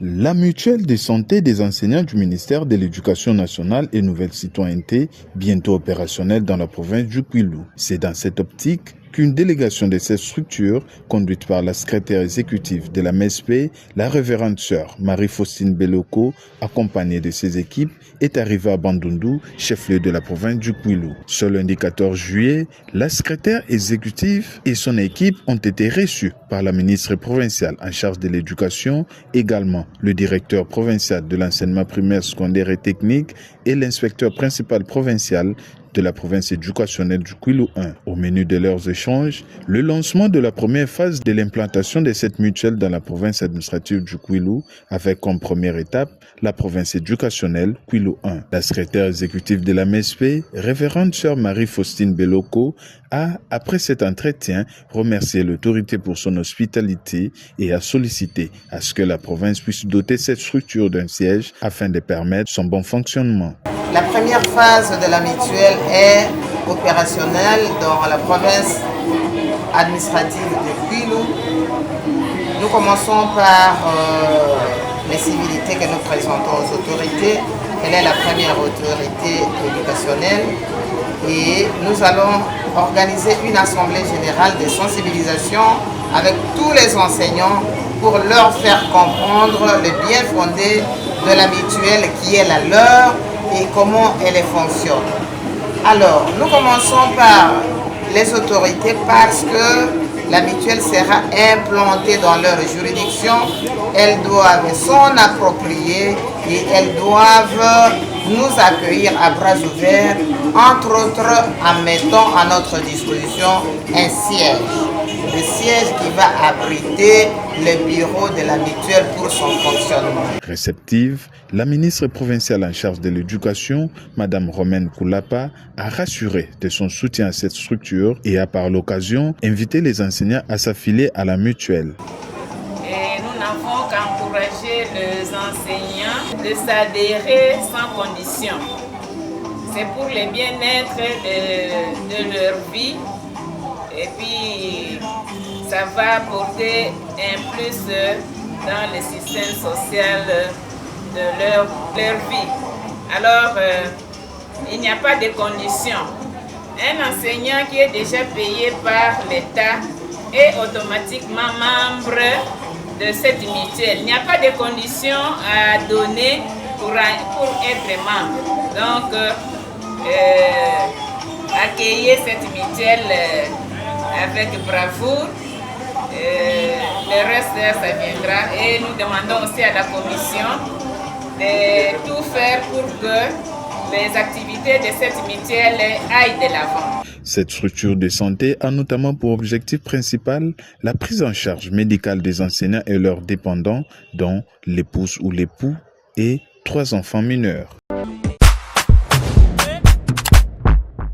La mutuelle de santé des enseignants du ministère de l'Éducation nationale et Nouvelle Citoyenneté, bientôt opérationnelle dans la province du Kwilu. C'est dans cette optique qu'une délégation de cette structure, conduite par la secrétaire exécutive de la MESP, la révérende sœur Marie-Faustine Beloko, accompagnée de ses équipes, est arrivée à Bandundu, chef-lieu de la province du Kwilu. Ce lundi 14 juillet, la secrétaire exécutive et son équipe ont été reçus par la ministre provinciale en charge de l'éducation, également le directeur provincial de l'enseignement primaire, secondaire et technique et l'inspecteur principal provincial de la province éducationnelle du Kwilu 1. Au menu de leurs échanges, le lancement de la première phase de l'implantation de cette mutuelle dans la province administrative du Kwilu, avec comme première étape la province éducationnelle Kwilu 1. La secrétaire exécutive de la MESP, révérende sœur Marie-Faustine Beloko, a, après cet entretien, remercié l'autorité pour son hospitalité et a sollicité à ce que la province puisse doter cette structure d'un siège afin de permettre son bon fonctionnement. La première phase de la mutuelle est opérationnelle dans la province administrative de Kwilu. Nous commençons par les civilités que nous présentons aux autorités. Elle est la première autorité éducationnelle et nous allons organiser une assemblée générale de sensibilisation avec tous les enseignants pour leur faire comprendre le bien fondé de la mutuelle qui est la leur et comment elle fonctionne. Alors, nous commençons par les autorités parce que la mutuelle sera implantée dans leur juridiction. Elles doivent s'en approprier et elles doivent nous accueillir à bras ouverts, entre autres en mettant à notre disposition un siège. Le siège qui va abriter le bureau de la mutuelle pour son fonctionnement. Réceptive, la ministre provinciale en charge de l'éducation, Mme Romaine Koulapa, a rassuré de son soutien à cette structure et a par l'occasion invité les enseignants à s'affilier à la mutuelle. Et nous n'avons qu'encourager les enseignants de s'adhérer sans condition. C'est pour le bien-être de leur vie. Et puis, ça va apporter un plus dans le système social de leur vie. Alors, il n'y a pas de conditions. Un enseignant qui est déjà payé par l'État est automatiquement membre de cette mutuelle. Il n'y a pas de conditions à donner pour être membre. Donc, accueillez cette mutuelle avec bravoure, le reste ça viendra et nous demandons aussi à la commission de tout faire pour que les activités de cette mutuelle aillent de l'avant. Cette structure de santé a notamment pour objectif principal la prise en charge médicale des enseignants et leurs dépendants, dont l'épouse ou l'époux et 3 enfants mineurs.